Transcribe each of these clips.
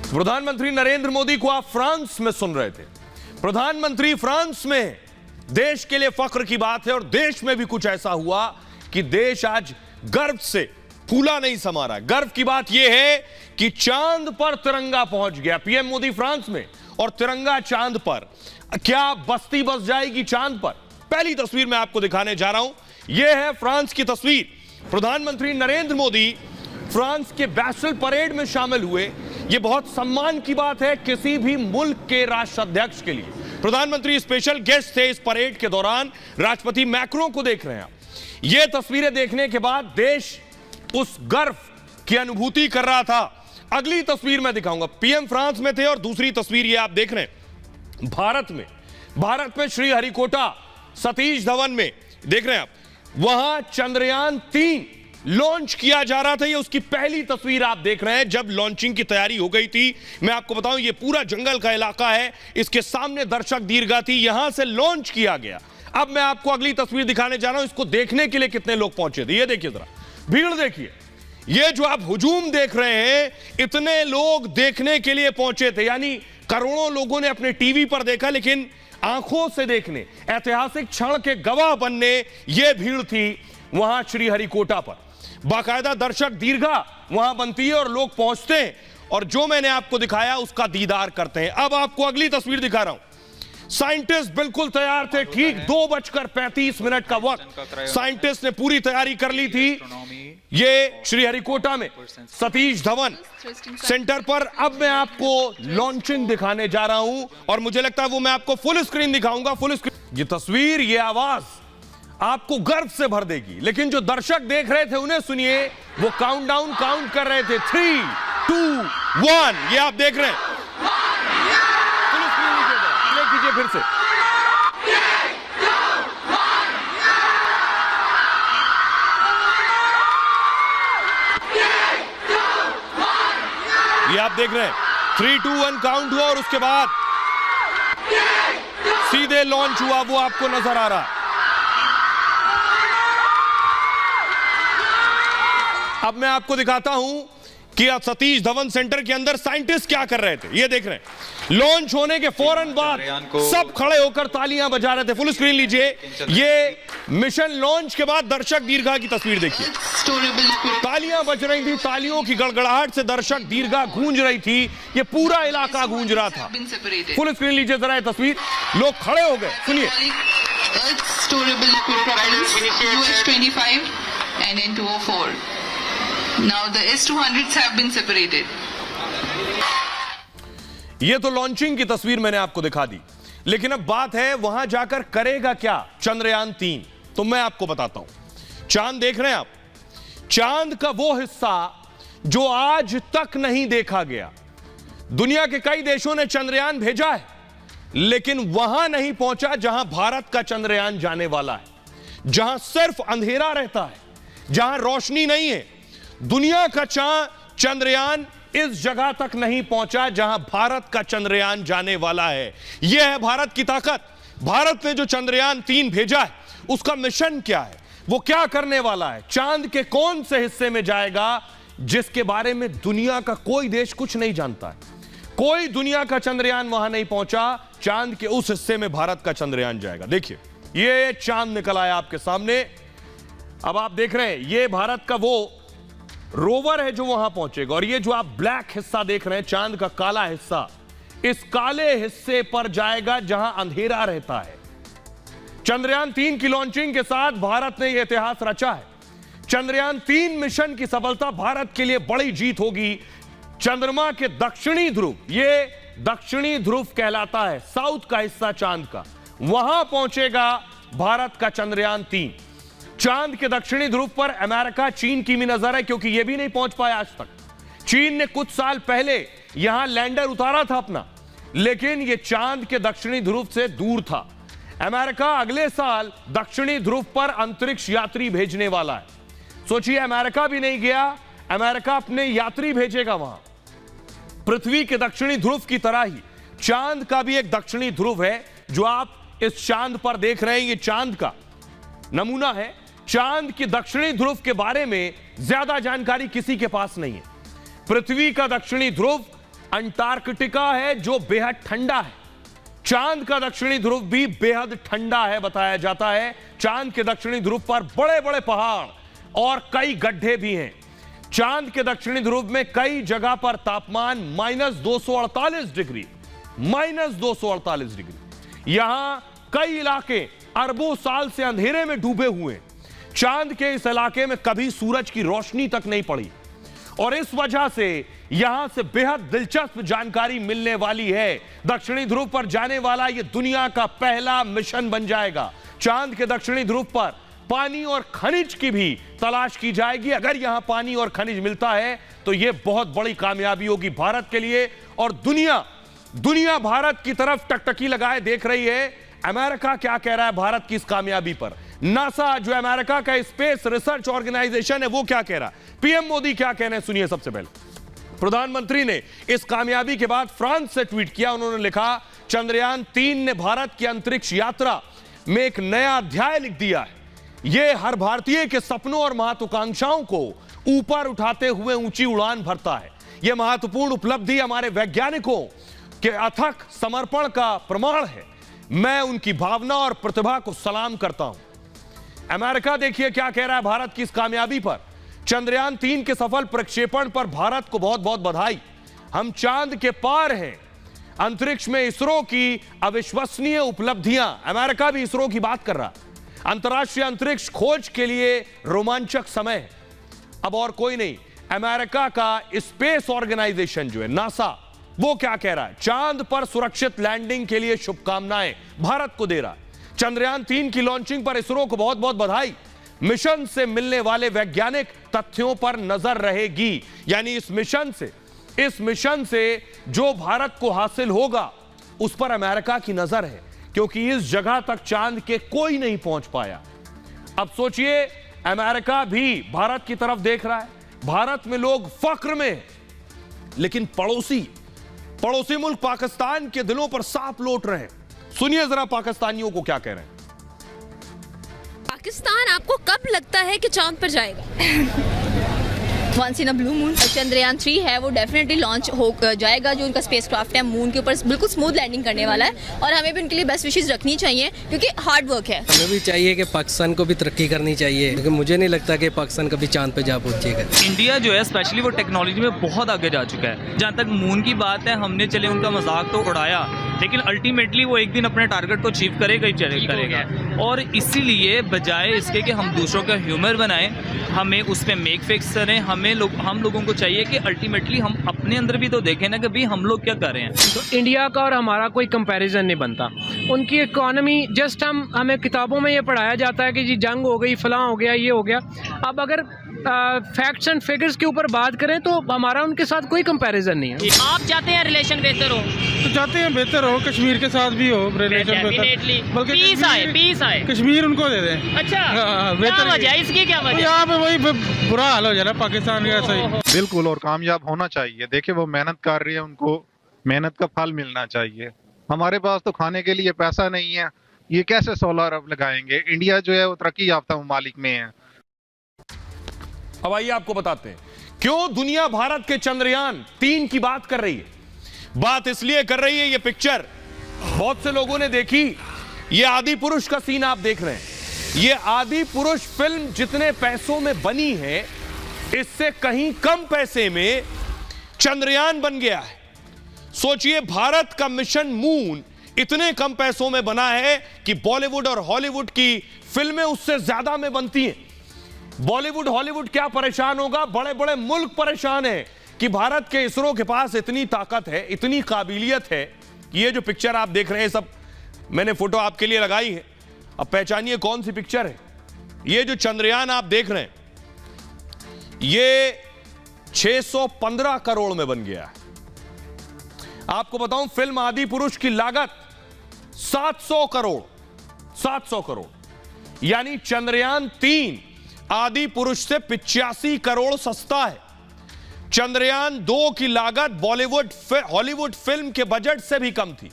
प्रधानमंत्री नरेंद्र मोदी को आप फ्रांस में सुन रहे थे। प्रधानमंत्री फ्रांस में, देश के लिए फख्र की बात है और देश में भी कुछ ऐसा हुआ कि देश आज गर्व से फूला नहीं समा रहा। गर्व की बात यह है कि चांद पर तिरंगा पहुंच गया। पीएम मोदी फ्रांस में और तिरंगा चांद पर। क्या बस्ती बस जाएगी चांद पर? पहली तस्वीर मैं आपको दिखाने जा रहा हूं। यह है फ्रांस की तस्वीर। प्रधानमंत्री नरेंद्र मोदी फ्रांस के बैस्टिल परेड में शामिल हुए। यह बहुत सम्मान की बात है किसी भी मुल्क के राष्ट्राध्यक्ष के लिए। प्रधानमंत्री स्पेशल गेस्ट थे इस परेड के दौरान। राष्ट्रपति मैक्रों को देख रहे हैं। यह तस्वीरें देखने के बाद देश उस गर्व की अनुभूति कर रहा था। अगली तस्वीर मैं दिखाऊंगा। पीएम फ्रांस में थे और दूसरी तस्वीर ये आप देख रहे हैं भारत में श्रीहरिकोटा सतीश धवन में देख रहे हैं आप। वहां चंद्रयान 3 लॉन्च किया जा रहा था। ये उसकी पहली तस्वीर आप देख रहे हैं जब लॉन्चिंग की तैयारी हो गई थी। मैं आपको बताऊं ये पूरा जंगल का इलाका है। इसके सामने दर्शक दीर्घा थी, यहां से लॉन्च किया गया। अब मैं आपको अगली तस्वीर दिखाने जा रहा हूं। इसको देखने के लिए कितने लोग पहुंचे थे ये देखिए, जरा भीड़ देखिए। ये जो आप हुजूम देख रहे हैं, इतने लोग देखने के लिए पहुंचे थे। यानी करोड़ों लोगों ने अपने टीवी पर देखा, लेकिन आंखों से देखने, ऐतिहासिक क्षण के गवाह बनने यह भीड़ थी वहां श्रीहरिकोटा पर। बाकायदा दर्शक दीर्घा वहां बनती है और लोग पहुंचते हैं और जो मैंने आपको दिखाया उसका दीदार करते हैं। अब आपको अगली तस्वीर दिखा रहा हूं। साइंटिस्ट बिल्कुल तैयार थे। ठीक 2:35 का वक्त साइंटिस्ट ने पूरी तैयारी कर ली थी। ये श्रीहरिकोटा में सतीश धवन सेंटर पर। अब मैं आपको लॉन्चिंग दिखाने जा रहा हूं और मुझे लगता है वो मैं आपको फुल स्क्रीन दिखाऊंगा। फुल स्क्रीन ये तस्वीर, ये आवाज आपको गर्व से भर देगी। लेकिन जो दर्शक देख रहे थे उन्हें सुनिए, वो काउंटडाउन काउंट कर रहे थे। 3, 2, 1 ये आप देख रहे हैं। फुल स्क्रीन प्ले कीजिए फिर से। ये आप देख रहे हैं 3, 2, 1 काउंट हुआ और उसके बाद सीधे लॉन्च हुआ, वो आपको नजर आ रहा है। अब मैं आपको दिखाता हूं कि सतीश धवन सेंटर के अंदर साइंटिस्ट क्या कर रहे थे। ये देख रहे हैं लॉन्च होने के फौरन बाद सब खड़े होकर तालियां बजा रहे थे। फुल स्क्रीन लीजिए। ये मिशन लॉन्च के बाद दर्शक दीर्घा की तस्वीर देखिए। तालियां बज रही थी, तालियों की गड़गड़ाहट से दर्शक दीर्घा गूंज रही थी। ये पूरा इलाका गूंज रहा था। फुल स्क्रीन लीजिए जरा ये तस्वीर। लोग खड़े हो गए, सुनिए। Now the S-200s have been separated. ये तो लॉन्चिंग की तस्वीर मैंने आपको दिखा दी, लेकिन अब बात है वहां जाकर करेगा क्या चंद्रयान 3। तो मैं आपको बताता हूं। चांद देख रहे हैं आप, चांद का वो हिस्सा जो आज तक नहीं देखा गया। दुनिया के कई देशों ने चंद्रयान भेजा है, लेकिन वहां नहीं पहुंचा जहां भारत का चंद्रयान जाने वाला है, जहां सिर्फ अंधेरा रहता है, जहां रोशनी नहीं है। दुनिया का चंद्रयान इस जगह तक नहीं पहुंचा जहां भारत का चंद्रयान जाने वाला है। यह है भारत की ताकत। भारत ने जो चंद्रयान 3 भेजा है उसका मिशन क्या है, वो क्या करने वाला है, चांद के कौन से हिस्से में जाएगा जिसके बारे में दुनिया का कोई देश कुछ नहीं जानता है। कोई दुनिया का चंद्रयान वहां नहीं पहुंचा। चांद के उस हिस्से में भारत का चंद्रयान जाएगा। देखिए ये चांद निकल आया आपके सामने। अब आप देख रहे हैं ये भारत का वो रोवर है जो वहां पहुंचेगा। और ये जो आप ब्लैक हिस्सा देख रहे हैं, चांद का काला हिस्सा, इस काले हिस्से पर जाएगा जहां अंधेरा रहता है। चंद्रयान 3 की लॉन्चिंग के साथ भारत ने यह इतिहास रचा है। चंद्रयान 3 मिशन की सफलता भारत के लिए बड़ी जीत होगी। चंद्रमा के दक्षिणी ध्रुव, ये दक्षिणी ध्रुव कहलाता है, साउथ का हिस्सा चांद का, वहां पहुंचेगा भारत का चंद्रयान 3। चांद के दक्षिणी ध्रुव पर अमेरिका, चीन की भी नजर है, क्योंकि यह भी नहीं पहुंच पाया आज तक। चीन ने कुछ साल पहले यहां लैंडर उतारा था अपना, लेकिन यह चांद के दक्षिणी ध्रुव से दूर था। अमेरिका अगले साल दक्षिणी ध्रुव पर अंतरिक्ष यात्री भेजने वाला है। सोचिए, अमेरिका भी नहीं गया, अमेरिका अपने यात्री भेजेगा वहां। पृथ्वी के दक्षिणी ध्रुव की तरह ही चांद का भी एक दक्षिणी ध्रुव है जो आप इस चांद पर देख रहे हैं। यह चांद का नमूना है। चांद के दक्षिणी ध्रुव के बारे में ज्यादा जानकारी किसी के पास नहीं है। पृथ्वी का दक्षिणी ध्रुव अंटार्कटिका है जो बेहद ठंडा है। चांद का दक्षिणी ध्रुव भी बेहद ठंडा है बताया जाता है। चांद के दक्षिणी ध्रुव पर बड़े बड़े पहाड़ और कई गड्ढे भी हैं। चांद के दक्षिणी ध्रुव में कई जगह पर तापमान -248 डिग्री, -248 डिग्री। यहां कई इलाके अरबों साल से अंधेरे में डूबे हुए। चांद के इस इलाके में कभी सूरज की रोशनी तक नहीं पड़ी और इस वजह से यहां से बेहद दिलचस्प जानकारी मिलने वाली है। दक्षिणी ध्रुव पर जाने वाला यह दुनिया का पहला मिशन बन जाएगा। चांद के दक्षिणी ध्रुव पर पानी और खनिज की भी तलाश की जाएगी। अगर यहां पानी और खनिज मिलता है तो यह बहुत बड़ी कामयाबी होगी भारत के लिए और दुनिया भारत की तरफ टकटकी लगाए देख रही है। अमेरिका क्या कह रहा है भारत की इस कामयाबी पर? नासा जो अमेरिका का स्पेस रिसर्च ऑर्गेनाइजेशन है वो क्या कह रहा है? पीएम मोदी क्या कह रहे हैं सुनिए। सबसे पहले प्रधानमंत्री ने इस कामयाबी के बाद फ्रांस से ट्वीट किया। उन्होंने लिखा, चंद्रयान 3 ने भारत की अंतरिक्ष यात्रा में एक नया अध्याय लिख दिया है। यह हर भारतीय के सपनों और महत्वाकांक्षाओं को ऊपर उठाते हुए ऊंची उड़ान भरता है। यह महत्वपूर्ण उपलब्धि हमारे वैज्ञानिकों के अथक समर्पण का प्रमाण है। मैं उनकी भावना और प्रतिभा को सलाम करता हूं। अमेरिका देखिए क्या कह रहा है भारत की इस कामयाबी पर। चंद्रयान 3 के सफल प्रक्षेपण पर भारत को बहुत बहुत बधाई। हम चांद के पार हैं। अंतरिक्ष में इसरो की अविश्वसनीय उपलब्धियां, अमेरिका भी इसरो की बात कर रहा है। अंतर्राष्ट्रीय अंतरिक्ष खोज के लिए रोमांचक समय है। अब और कोई नहीं, अमेरिका का स्पेस ऑर्गेनाइजेशन जो है नासा, वो क्या कह रहा है? चांद पर सुरक्षित लैंडिंग के लिए शुभकामनाएं भारत को दे रहा है। चंद्रयान 3 की लॉन्चिंग पर इसरो को बहुत बहुत बधाई। मिशन से मिलने वाले वैज्ञानिक तथ्यों पर नजर रहेगी। यानी इस मिशन से जो भारत को हासिल होगा उस पर अमेरिका की नजर है, क्योंकि इस जगह तक चांद के कोई नहीं पहुंच पाया। अब सोचिए अमेरिका भी भारत की तरफ देख रहा है। भारत में लोग फख्र में, लेकिन पड़ोसी मुल्क पाकिस्तान के दिलों पर सांप लौट रहे हैं। सुनिए जरा पाकिस्तानियों को क्या कह रहे हैं। पाकिस्तान आपको कब लगता है कि चांद पर जाएगा? Once in a blue moon. Chandrayaan 3 है वो डेफिनेटली लॉन्च हो जाएगा। जो उनका स्पेसक्राफ्ट है मून के ऊपर बिल्कुल स्मूथ लैंडिंग करने वाला है और हमें भी उनके लिए बेस्ट विशेस रखनी चाहिए क्योंकि हार्ड वर्क है। हमें भी चाहिए कि पाकिस्तान को भी तरक्की करनी चाहिए, लेकिन मुझे नहीं लगता कि पाकिस्तान कभी चांद पे जा पहुंचेगा। इंडिया जो है स्पेशली वो टेक्नोलॉजी में बहुत आगे जा चुका है। जहाँ तक मून की बात है, हमने चले उनका मजाक तो उड़ाया, लेकिन अल्टीमेटली वो एक दिन अपने टारगेट को अचीव करेगा ही करेगा। और इसीलिए बजाय इसके कि हम दूसरों का ह्यूमर बनाएं, हमें उस पर मेक फिक्स करें। हम लोगों को चाहिए कि अल्टीमेटली हम अपने अंदर भी तो देखें ना कि भाई हम लोग क्या कर रहे हैं। तो इंडिया का और हमारा कोई कंपैरिजन नहीं बनता। उनकी इकोनॉमी जस्ट हमें किताबों में ये पढ़ाया जाता है कि जी जंग हो गई, फलां हो गया, ये हो गया। अब अगर फैक्ट्स एंड फिगर्स के ऊपर बात करें तो हमारा उनके साथ कोई कंपैरिजन नहीं है। आप चाहते हैं रिलेशन बेहतर हो? तो चाहते हैं बेहतर हो, कश्मीर के साथ भी हो रिलेशन बेहतर, बल्कि पीस आए कश्मीर उनको दे दें। अच्छा, बेहतर वजह है इसकी? क्या वजह? यहाँ पे वही बुरा हाल हो जा रहा है पाकिस्तान का। सही बिल्कुल, और कामयाब होना चाहिए। देखिए वो मेहनत कर रही है, उनको मेहनत का फल मिलना चाहिए। हमारे पास तो खाने के लिए पैसा नहीं है, ये कैसे 16 अरब लगाएंगे? इंडिया जो है वो तरक्की याफ्ता ममालिक में है। अब आइए आपको बताते हैं क्यों दुनिया भारत के चंद्रयान 3 की बात कर रही है। बात इसलिए कर रही है, ये पिक्चर बहुत से लोगों ने देखी। ये आदि पुरुष का सीन आप देख रहे हैं। ये आदि पुरुष फिल्म जितने पैसों में बनी है, इससे कहीं कम पैसे में चंद्रयान बन गया है। सोचिए भारत का मिशन मून इतने कम पैसों में बना है कि बॉलीवुड और हॉलीवुड की फिल्में उससे ज्यादा में बनती हैं। बॉलीवुड हॉलीवुड क्या परेशान होगा, बड़े बड़े मुल्क परेशान हैं कि भारत के इसरो के पास इतनी ताकत है, इतनी काबिलियत है। ये जो पिक्चर आप देख रहे हैं, सब मैंने फोटो आपके लिए लगाई है। अब पहचानिए कौन सी पिक्चर है। ये जो चंद्रयान आप देख रहे हैं, ये 615 करोड़ में बन गया है। आपको बताऊं, फिल्म आदि पुरुष की लागत 700 करोड़, यानी चंद्रयान 3 आदि पुरुष से 85 करोड़ सस्ता है। चंद्रयान 2 की लागत बॉलीवुड हॉलीवुड फिल्म के बजट से भी कम थी।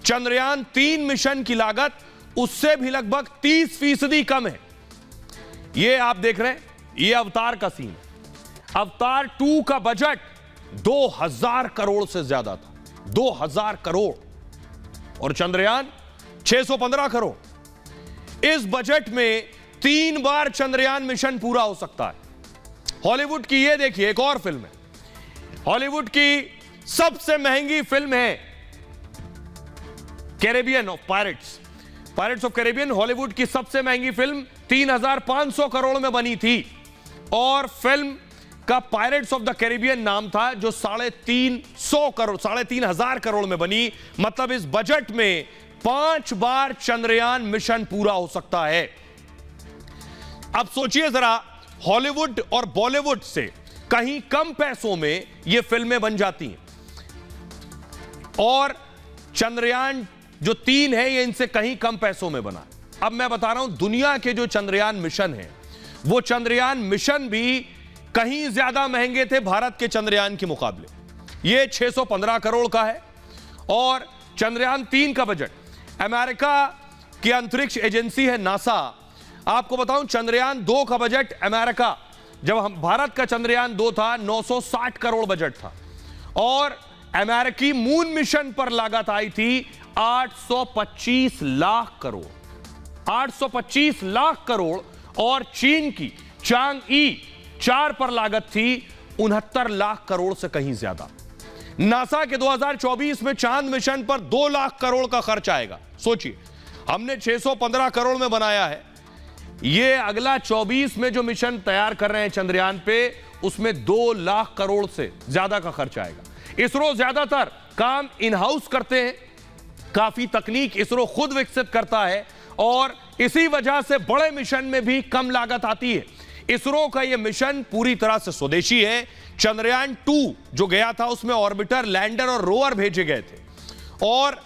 चंद्रयान 3 मिशन की लागत उससे भी लगभग 30% कम है। ये आप देख रहे हैं, ये अवतार का सीन। अवतार 2 का बजट 2000 करोड़ से ज्यादा था, 2000 करोड़, और चंद्रयान 615 करोड़। इस बजट में 3 बार चंद्रयान मिशन पूरा हो सकता है। हॉलीवुड की ये देखिए एक और फिल्म है, हॉलीवुड की सबसे महंगी फिल्म है Caribbean of pirates of Caribbean. Hollywood की सबसे महंगी फिल्म 3500 करोड़ में बनी थी, और फिल्म का पायरेट्स ऑफ द कैरेबियन नाम था, जो 3,500 करोड़ में बनी। मतलब इस बजट में 5 बार चंद्रयान मिशन पूरा हो सकता है। अब सोचिए जरा, हॉलीवुड और बॉलीवुड से कहीं कम पैसों में ये फिल्में बन जाती हैं, और चंद्रयान जो 3 है ये इनसे कहीं कम पैसों में बना। अब मैं बता रहा हूं, दुनिया के जो चंद्रयान मिशन है, वो चंद्रयान मिशन भी कहीं ज्यादा महंगे थे भारत के चंद्रयान के मुकाबले। ये 615 करोड़ का है, और चंद्रयान 3 का बजट, अमेरिका की अंतरिक्ष एजेंसी है नासा, आपको बताऊं चंद्रयान 2 का बजट अमेरिका, जब हम भारत का चंद्रयान 2 था 960 करोड़ बजट था, और अमेरिकी मून मिशन पर लागत आई थी 825 लाख करोड़, 825 लाख करोड़, और चीन की चांग-ई 4 पर लागत थी 69 लाख करोड़ से कहीं ज्यादा। नासा के 2024 में चांद मिशन पर 2 लाख करोड़ का खर्च आएगा। सोचिए, हमने 615 करोड़ में बनाया है, ये अगला 24 में जो मिशन तैयार कर रहे हैं चंद्रयान पे, उसमें 2 लाख करोड़ से ज्यादा का खर्च आएगा। इसरो ज्यादातर काम इन हाउस करते हैं, काफी तकनीक इसरो खुद विकसित करता है, और इसी वजह से बड़े मिशन में भी कम लागत आती है। इसरो का यह मिशन पूरी तरह से स्वदेशी है। चंद्रयान 2 जो गया था, उसमें ऑर्बिटर, लैंडर और रोवर भेजे गए थे, और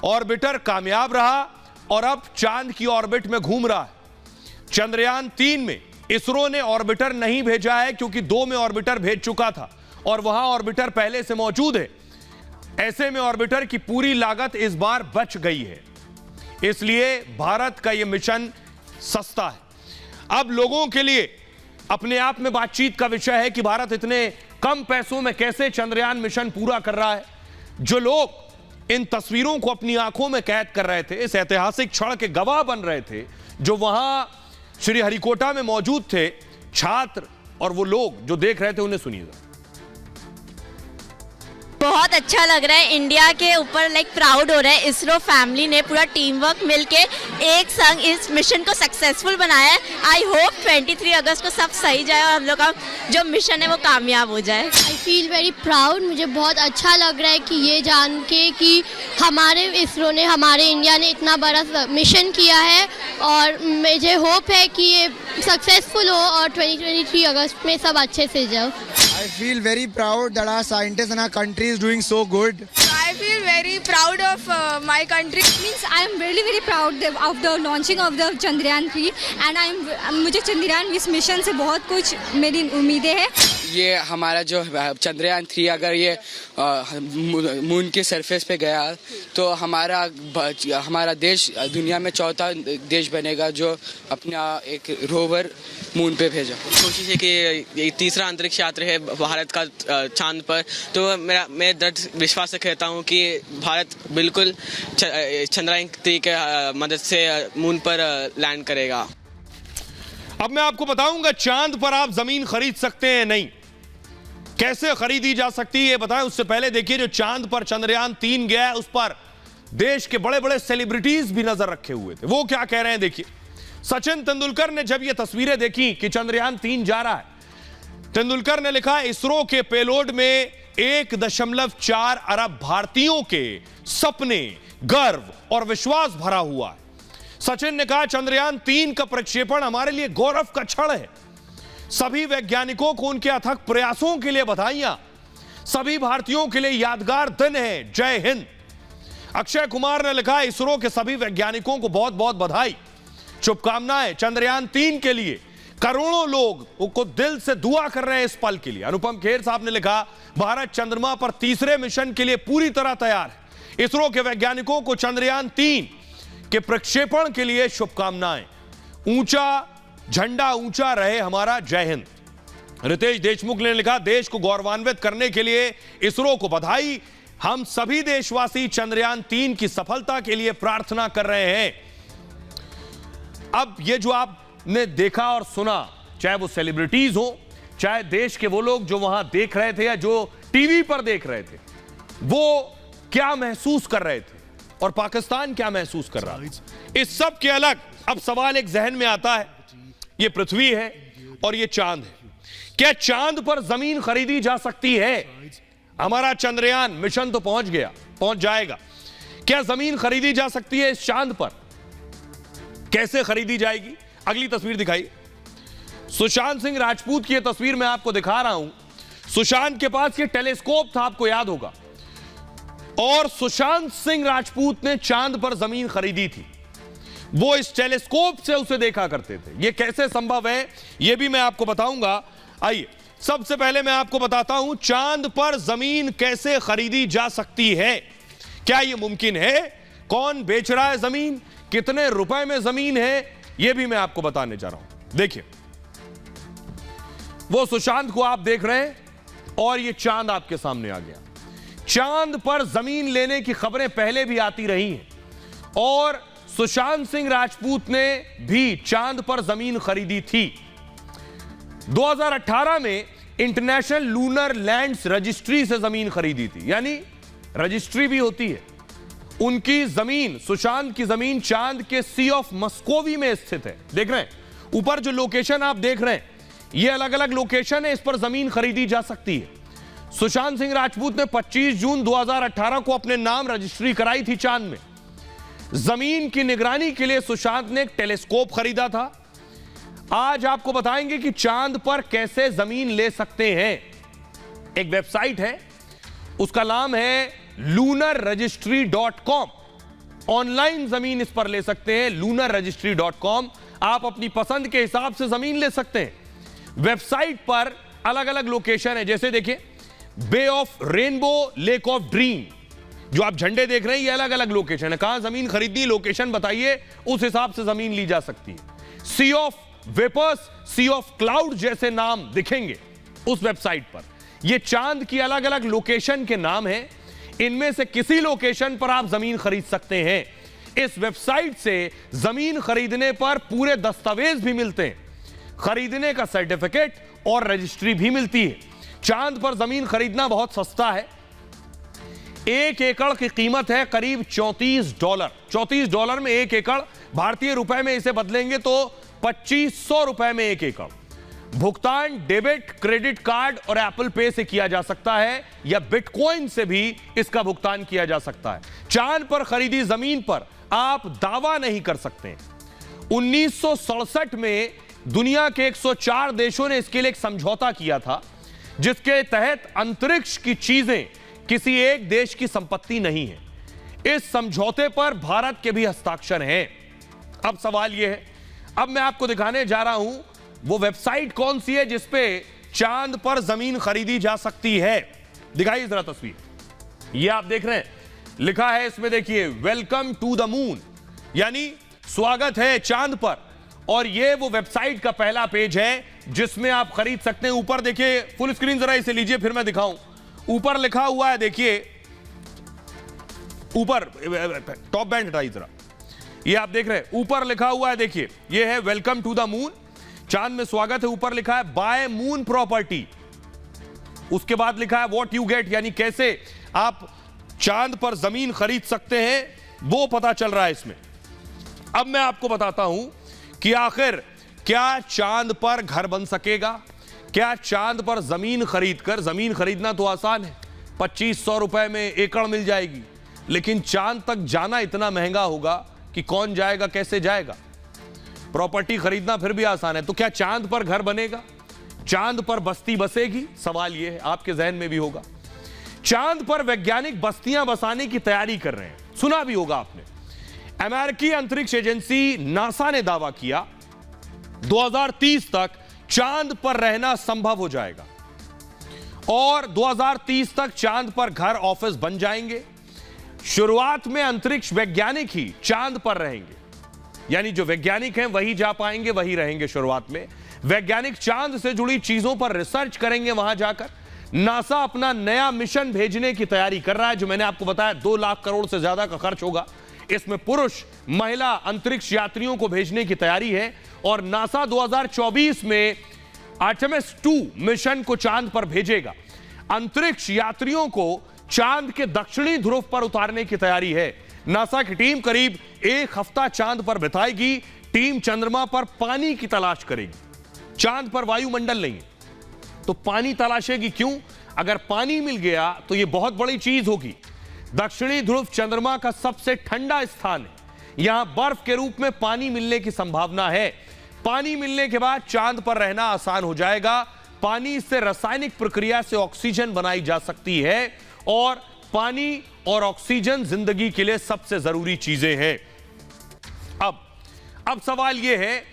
ऑर्बिटर कामयाब रहा, और अब चांद की ऑर्बिट में घूम रहा है। चंद्रयान 3 में इसरो ने ऑर्बिटर नहीं भेजा है, क्योंकि 2 में ऑर्बिटर भेज चुका था, और वहां ऑर्बिटर पहले से मौजूद है। ऐसे में ऑर्बिटर की पूरी लागत इस बार बच गई है, इसलिए भारत का यह मिशन सस्ता है। अब लोगों के लिए अपने आप में बातचीत का विषय है कि भारत इतने कम पैसों में कैसे चंद्रयान मिशन पूरा कर रहा है। जो लोग इन तस्वीरों को अपनी आंखों में कैद कर रहे थे, इस ऐतिहासिक क्षण के गवाह बन रहे थे, जो वहां श्रीहरिकोटा में मौजूद थे, छात्र और वो लोग जो देख रहे थे, उन्हें सुनिएगा। बहुत अच्छा लग रहा है, इंडिया के ऊपर प्राउड हो रहा है। इसरो फैमिली ने पूरा टीम वर्क मिलके एक संग इस मिशन को सक्सेसफुल बनाया है। आई होप 23 अगस्त को सब सही जाए और हम लोग का जो मिशन है वो कामयाब हो जाए। आई फील वेरी प्राउड, मुझे बहुत अच्छा लग रहा है कि ये जान के कि हमारे इसरो ने, हमारे इंडिया ने इतना बड़ा मिशन किया है, और मुझे होप है कि ये सक्सेसफुल हो और 23 अगस्त में सब अच्छे से जाओ। I feel very proud that our scientists and our country is doing so good. I feel very proud of my country. Means I am really very proud of the launching of the Chandrayaan 3 and मुझे चंद्रयान इस mission से बहुत कुछ मेरी उम्मीदें हैं। ये हमारा जो चंद्रयान 3 अगर ये मून के सरफेस पे गया तो हमारा देश दुनिया में चौथा देश बनेगा जो अपना एक रोवर मून पे भेजा। कोशिश है कि ये तीसरा अंतरिक्ष यात्रा है भारत का चांद पर, तो मैं दृढ़ विश्वास से कहता हूँ कि भारत बिल्कुल चंद्रयान 3 के मदद से मून पर लैंड करेगा। अब मैं आपको बताऊंगा चांद पर आप जमीन खरीद सकते हैं नहीं, कैसे खरीदी जा सकती है बताएं। उससे पहले देखिए, जो चांद पर चंद्रयान 3 गया है, उस पर देश के बड़े बड़े सेलिब्रिटीज भी नजर रखे हुए थे। वो क्या कह रहे हैं देखिए। सचिन तेंदुलकर ने जब ये तस्वीरें देखी कि चंद्रयान 3 जा रहा है, तेंदुलकर ने लिखा, इसरो के पेलोड में 1.4 अरब भारतीयों के सपने, गर्व और विश्वास भरा हुआ है। सचिन ने कहा, चंद्रयान 3 का प्रक्षेपण हमारे लिए गौरव का क्षण है। सभी वैज्ञानिकों को उनके अथक प्रयासों के लिए बधाइयां, सभी भारतीयों के लिए यादगार दिन है, जय हिंद। अक्षय कुमार ने लिखा, इसरो के सभी वैज्ञानिकों को बहुत बहुत बधाई, शुभकामनाएं चंद्रयान 3 के लिए। करोड़ों लोग को दिल से दुआ कर रहे हैं इस पल के लिए। अनुपम खेर साहब ने लिखा, भारत चंद्रमा पर तीसरे मिशन के लिए पूरी तरह तैयार है। इसरो के वैज्ञानिकों को चंद्रयान 3 के प्रक्षेपण के लिए शुभकामनाएं। ऊंचा झंडा ऊंचा रहे हमारा, जय हिंद। रितेश देशमुख ने लिखा, देश को गौरवान्वित करने के लिए इसरो को बधाई। हम सभी देशवासी चंद्रयान 3 की सफलता के लिए प्रार्थना कर रहे हैं। अब ये जो आपने देखा और सुना, चाहे वो सेलिब्रिटीज हो, चाहे देश के वो लोग जो वहां देख रहे थे या जो टीवी पर देख रहे थे, वो क्या महसूस कर रहे थे और पाकिस्तान क्या महसूस कर रहा है, इस सब के अलग अब सवाल एक जहन में आता है। ये पृथ्वी है और ये चांद है। क्या चांद पर जमीन खरीदी जा सकती है? हमारा चंद्रयान मिशन तो पहुंच जाएगा। क्या जमीन खरीदी जा सकती है इस चांद पर? कैसे खरीदी जाएगी? अगली तस्वीर दिखाइए। सुशांत सिंह राजपूत की यह तस्वीर मैं आपको दिखा रहा हूं। सुशांत के पास ये टेलीस्कोप था, आपको याद होगा, और सुशांत सिंह राजपूत ने चांद पर जमीन खरीदी थी। वो इस टेलीस्कोप से उसे देखा करते थे। यह कैसे संभव है यह भी मैं आपको बताऊंगा। आइए सबसे पहले मैं आपको बताता हूं चांद पर जमीन कैसे खरीदी जा सकती है। क्या यह मुमकिन है? कौन बेच रहा है जमीन? कितने रुपए में जमीन है? यह भी मैं आपको बताने जा रहा हूं। देखिए, वो सुशांत को आप देख रहे हैं और यह चांद आपके सामने आ गया। चांद पर जमीन लेने की खबरें पहले भी आती रही हैं और सुशांत सिंह राजपूत ने भी चांद पर जमीन खरीदी थी। 2018 में इंटरनेशनल लूनर लैंड्स रजिस्ट्री से जमीन खरीदी थी, यानी रजिस्ट्री भी होती है। उनकी जमीन, सुशांत की जमीन चांद के सी ऑफ मस्कोवी में स्थित है। देख रहे हैं ऊपर जो लोकेशन आप देख रहे हैं, ये अलग अलग लोकेशन है, इस पर जमीन खरीदी जा सकती है। सुशांत सिंह राजपूत ने 25 जून 2018 को अपने नाम रजिस्ट्री कराई थी चांद में। जमीन की निगरानी के लिए सुशांत ने एक टेलीस्कोप खरीदा था। आज आपको बताएंगे कि चांद पर कैसे जमीन ले सकते हैं। एक वेबसाइट है, उसका नाम है lunarregistry.com। ऑनलाइन जमीन इस पर ले सकते हैं, lunarregistry.com। आप अपनी पसंद के हिसाब से जमीन ले सकते हैं। वेबसाइट पर अलग अलग लोकेशन है, जैसे देखिए bay of rainbow, lake of dream, जो आप झंडे देख रहे हैं, ये अलग अलग लोकेशन है। कहां जमीन खरीदनी, लोकेशन बताइए, उस हिसाब से जमीन ली जा सकती है। Sea of vapours, sea of cloud जैसे नाम दिखेंगे उस वेबसाइट पर। ये चांद की अलग अलग लोकेशन के नाम हैं। इनमें से किसी लोकेशन पर आप जमीन खरीद सकते हैं। इस वेबसाइट से जमीन खरीदने पर पूरे दस्तावेज भी मिलते हैं, खरीदने का सर्टिफिकेट और रजिस्ट्री भी मिलती है। चांद पर जमीन खरीदना बहुत सस्ता है। 1 एकड़ की कीमत है करीब $34। $34 में 1 एकड़, भारतीय रुपए में इसे बदलेंगे तो 2500 रुपए में 1 एकड़। भुगतान डेबिट, क्रेडिट कार्ड और एप्पल पे से किया जा सकता है या बिटकॉइन से भी इसका भुगतान किया जा सकता है। चांद पर खरीदी जमीन पर आप दावा नहीं कर सकते। 1967 में दुनिया के 104 देशों ने इसके लिए एक समझौता किया था, जिसके तहत अंतरिक्ष की चीजें किसी एक देश की संपत्ति नहीं है। इस समझौते पर भारत के भी हस्ताक्षर हैं। अब सवाल यह है, अब मैं आपको दिखाने जा रहा हूं वो वेबसाइट कौन सी है जिसपे चांद पर जमीन खरीदी जा सकती है। दिखाइए जरा तस्वीर। ये आप देख रहे हैं, लिखा है इसमें, देखिए, वेलकम टू द मून, यानी स्वागत है चांद पर। और ये वो वेबसाइट का पहला पेज है जिसमें आप खरीद सकते हैं। ऊपर देखिए, फुल स्क्रीन जरा इसे लीजिए फिर मैं दिखाऊं। ऊपर लिखा हुआ है, देखिए ऊपर, टॉप बैंड हटाइए जरा, ये आप देख रहे हैं, ऊपर लिखा हुआ है, देखिए ये है वेलकम टू द मून, चांद में स्वागत है। ऊपर लिखा है बाय मून प्रॉपर्टी। उसके बाद लिखा है व्हाट यू गेट, यानी कैसे आप चांद पर जमीन खरीद सकते हैं, वो पता चल रहा है इसमें। अब मैं आपको बताता हूं कि आखिर क्या चांद पर घर बन सकेगा? क्या चांद पर जमीन खरीदकर, जमीन खरीदना तो आसान है, 2500 रुपए में एकड़ मिल जाएगी, लेकिन चांद तक जाना इतना महंगा होगा कि कौन जाएगा, कैसे जाएगा? प्रॉपर्टी खरीदना फिर भी आसान है, तो क्या चांद पर घर बनेगा? चांद पर बस्ती बसेगी? सवाल यह है, आपके जहन में भी होगा। चांद पर वैज्ञानिक बस्तियां बसाने की तैयारी कर रहे हैं, सुना भी होगा आपने। अमेरिकी अंतरिक्ष एजेंसी नासा ने दावा किया 2030 तक चांद पर रहना संभव हो जाएगा और 2030 तक चांद पर घर, ऑफिस बन जाएंगे। शुरुआत में अंतरिक्ष वैज्ञानिक ही चांद पर रहेंगे, यानी जो वैज्ञानिक हैं वही जा पाएंगे, वही रहेंगे शुरुआत में। वैज्ञानिक चांद से जुड़ी चीजों पर रिसर्च करेंगे वहां जाकर। नासा अपना नया मिशन भेजने की तैयारी कर रहा है, जो मैंने आपको बताया 2 लाख करोड़ से ज्यादा का खर्च होगा। इसमें पुरुष महिला अंतरिक्ष यात्रियों को भेजने की तैयारी है और नासा 2024 में आर्टेमिस 2 मिशन को चांद पर भेजेगा। अंतरिक्ष यात्रियों को चांद के दक्षिणी ध्रुव पर उतारने की तैयारी है। नासा की टीम करीब 1 हफ्ता चांद पर बिताएगी। टीम चंद्रमा पर पानी की तलाश करेगी। चांद पर वायुमंडल नहीं है तो पानी तलाशेगी क्यों? अगर पानी मिल गया तो यह बहुत बड़ी चीज होगी। दक्षिणी ध्रुव चंद्रमा का सबसे ठंडा स्थान है। यहां बर्फ के रूप में पानी मिलने की संभावना है। पानी मिलने के बाद चांद पर रहना आसान हो जाएगा। पानी से रासायनिक प्रक्रिया से ऑक्सीजन बनाई जा सकती है और पानी और ऑक्सीजन जिंदगी के लिए सबसे जरूरी चीजें हैं। अब सवाल यह है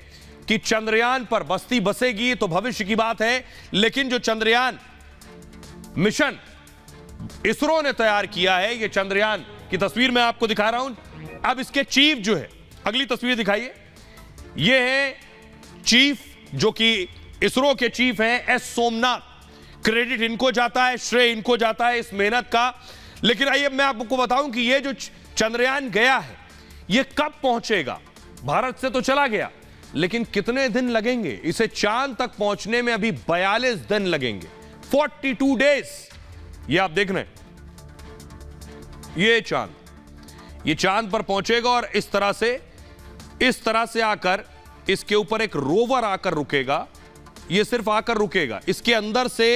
कि चंद्रयान पर बस्ती बसेगी तो भविष्य की बात है, लेकिन जो चंद्रयान मिशन इसरो ने तैयार किया है, यह चंद्रयान की तस्वीर मैं आपको दिखा रहा हूं। अब इसके चीफ जो है, अगली तस्वीर दिखाइए, यह है चीफ जो कि इसरो के चीफ हैं एस सोमनाथ। क्रेडिट इनको जाता है, श्रेय इनको जाता है इस मेहनत का। लेकिन आइए मैं आपको बताऊं कि यह जो चंद्रयान गया है यह कब पहुंचेगा। भारत से तो चला गया, लेकिन कितने दिन लगेंगे इसे चांद तक पहुंचने में? अभी 42 दिन लगेंगे, 42 डेज। ये आप देख रहे हैं, ये चांद पर पहुंचेगा और इस तरह से आकर इसके ऊपर एक रोवर आकर रुकेगा। ये सिर्फ आकर रुकेगा, इसके अंदर से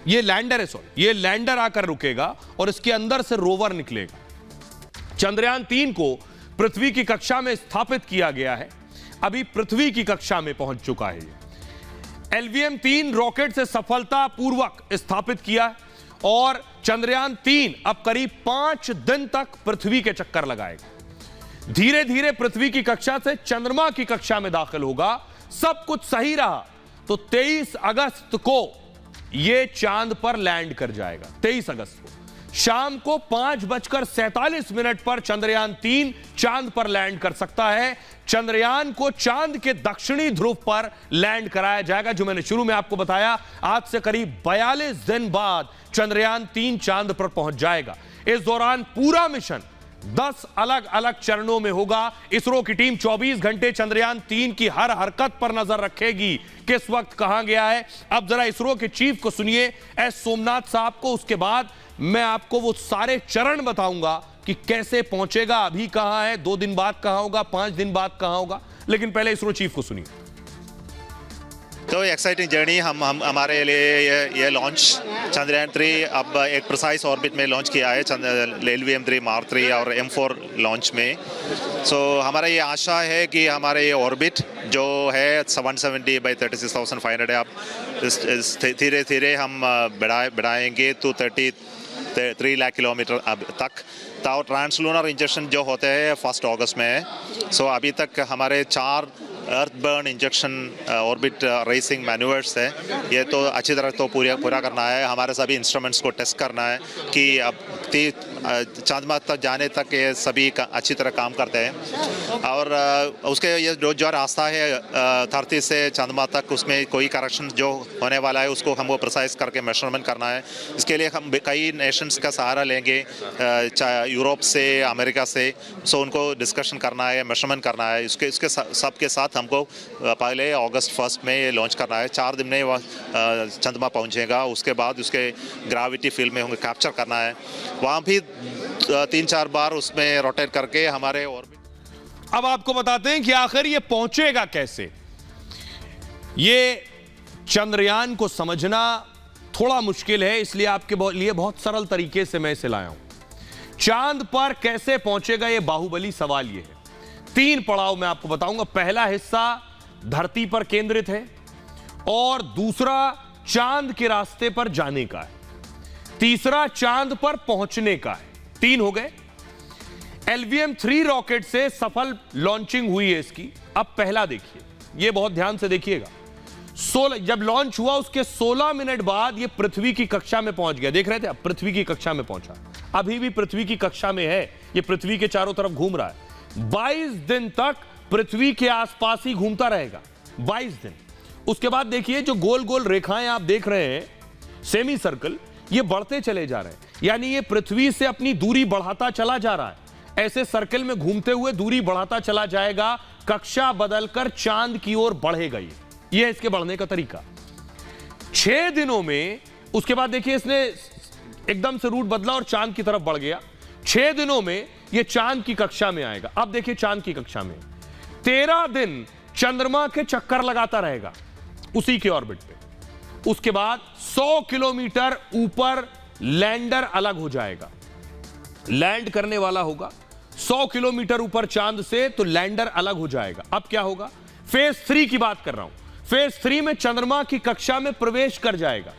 ये लैंडर है, ये लैंडर आकर रुकेगा और इसके अंदर से रोवर निकलेगा। चंद्रयान 3 को पृथ्वी की कक्षा में स्थापित किया गया है, अभी पृथ्वी की कक्षा में पहुंच चुका है। LVM-3 रॉकेट से सफलतापूर्वक स्थापित किया और चंद्रयान 3 अब करीब 5 दिन तक पृथ्वी के चक्कर लगाएगा। धीरे धीरे पृथ्वी की कक्षा से चंद्रमा की कक्षा में दाखिल होगा। सब कुछ सही रहा तो 23 अगस्त को यह चांद पर लैंड कर जाएगा। 23 अगस्त को शाम को 5:47 पर चंद्रयान 3 चांद पर लैंड कर सकता है। चंद्रयान को चांद के दक्षिणी ध्रुव पर लैंड कराया जाएगा, जो मैंने शुरू में आपको बताया। आज से करीब 42 दिन बाद चंद्रयान 3 चांद पर पहुंच जाएगा। इस दौरान पूरा मिशन 10 अलग अलग चरणों में होगा। इसरो की टीम 24 घंटे चंद्रयान 3 की हर हरकत पर नजर रखेगी, किस वक्त कहां गया है। अब जरा इसरो के चीफ को सुनिए, एस सोमनाथ साहब को। उसके बाद मैं आपको वो सारे चरण बताऊंगा कि कैसे पहुंचेगा, अभी कहां है, 2 दिन बाद कहां होगा, 5 दिन बाद कहां होगा। लेकिन पहले इसरो चीफ को सुनिए। तो एक्साइटिंग जर्नी हमारे लिए ये लॉन्च चंद्रयान 3 अब एक प्रिसाइज ऑर्बिट में लॉन्च किया है, LVM-3 Mark 3 और M4 लॉन्च में। सो हमारा ये आशा है कि हमारे ये ऑर्बिट जो है 170 by 36,500 है, अब धीरे धीरे हम बढ़ाएंगे तो 33 लाख किलोमीटर अब तक। तो ट्रांसलूनर इंजेक्शन जो होते हैं 1 अगस्त में है। सो अभी तक हमारे 4 earth burn injection orbit raising manoeuvres है, ये तो अच्छी तरह तो पूरा करना है। हमारे सभी इंस्ट्रूमेंट्स को टेस्ट करना है कि अब चंद्रमा तक जाने तक ये सभी अच्छी तरह काम करते हैं। और उसके ये जो रास्ता है धरती से चंद्रमा तक, उसमें कोई करेक्शन जो होने वाला है उसको हमको प्रिसाइज करके मेजरमेंट करना है। इसके लिए हम कई नेशंस का सहारा लेंगे, चाहे यूरोप से, अमेरिका से। सो उनको डिस्कशन करना है, मेजरमेंट करना है। इसके सबके साथ हमको पहले अगस्त 1 में ये लॉन्च करना है। 4 दिन में वह चंद्रमा पहुंचेगा। उसके बाद उसके ग्रेविटी फील्ड में होंगे कैप्चर करना है, वहाँ भी 3-4 बार उसमें रोटेट करके हमारे ऑर्बिट। अब आपको बताते हैं कि आखिर ये पहुंचेगा कैसे। ये चंद्रयान को समझना थोड़ा मुश्किल है, इसलिए आपके लिए बहुत सरल तरीके से मैं इसे लाया हूं। चांद पर कैसे पहुंचेगा, ये बाहुबली सवाल ये है। 3 पड़ाव मैं आपको बताऊंगा। पहला हिस्सा धरती पर केंद्रित है और दूसरा चांद के रास्ते पर जाने का है, तीसरा चांद पर पहुंचने का है। 3 हो गए। LVM-3 रॉकेट से सफल लॉन्चिंग हुई है इसकी। अब पहला देखिए, यह बहुत ध्यान से देखिएगा। 16 जब लॉन्च हुआ उसके 16 मिनट बाद यह पृथ्वी की कक्षा में पहुंच गया। देख रहे थे आप, पृथ्वी की कक्षा में पहुंचा, अभी भी पृथ्वी की कक्षा में है। यह पृथ्वी के चारों तरफ घूम रहा है। 22 दिन तक पृथ्वी के आसपास ही घूमता रहेगा, 22 दिन। उसके बाद देखिए जो गोल गोल रेखाएं आप देख रहे हैं, सेमी सर्कल, ये बढ़ते चले जा रहे हैं, यानी ये पृथ्वी से अपनी दूरी बढ़ाता चला जा रहा है। ऐसे सर्कल में घूमते हुए दूरी बढ़ाता चला जाएगा, कक्षा बदलकर चांद की ओर बढ़ेगा। ये है इसके बढ़ने का तरीका। 6 दिनों में, उसके बाद देखिए इसने एकदम से रूट बदला और चांद की तरफ बढ़ गया। 6 दिनों में ये चांद की कक्षा में आएगा। अब देखिए चांद की कक्षा में 13 दिन चंद्रमा के चक्कर लगाता रहेगा उसी के ऑर्बिट पे। उसके बाद 100 किलोमीटर ऊपर लैंडर अलग हो जाएगा, लैंड करने वाला होगा 100 किलोमीटर ऊपर चांद से, तो लैंडर अलग हो जाएगा। अब क्या होगा? फेज 3 की बात कर रहा हूं। फेज 3 में चंद्रमा की कक्षा में प्रवेश कर जाएगा